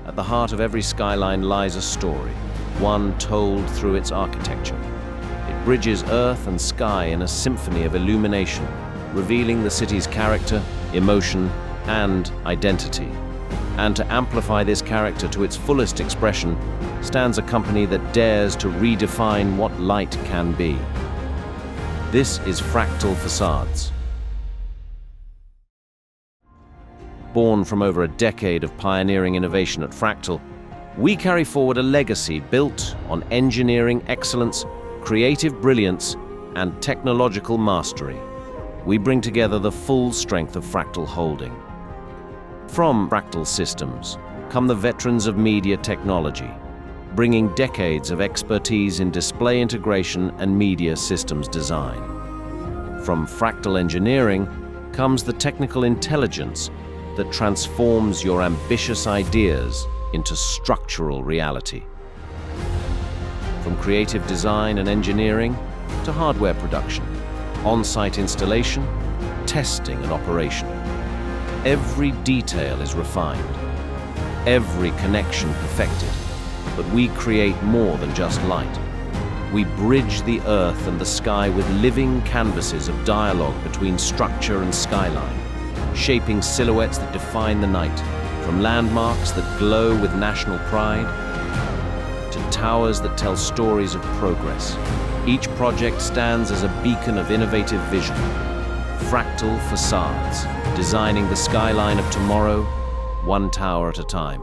At the heart of every skyline lies a story, one told through its architecture. It bridges earth and sky in a symphony of illumination, revealing the city's character, emotion, and identity. And to amplify this character to its fullest expression stands a company that dares to redefine what light can be. This is Fractal Facades. Born from over a decade of pioneering innovation at Fractal, we carry forward a legacy built on engineering excellence, creative brilliance, and technological mastery. We bring together the full strength of Fractal Holding. From Fractal Systems come the veterans of media technology, bringing decades of expertise in display integration and media systems design. From Fractal Engineering comes the technical intelligence that transforms your ambitious ideas into structural reality. From creative design and engineering to hardware production, on-site installation, testing and operation. Every detail is refined, every connection perfected, but we create more than just light. We bridge the earth and the sky with living canvases of dialogue between structure and skyline, shaping silhouettes that define the night, from landmarks that glow with national pride to towers that tell stories of progress. Each project stands as a beacon of innovative vision. Fractal Facades, designing the skyline of tomorrow, one tower at a time.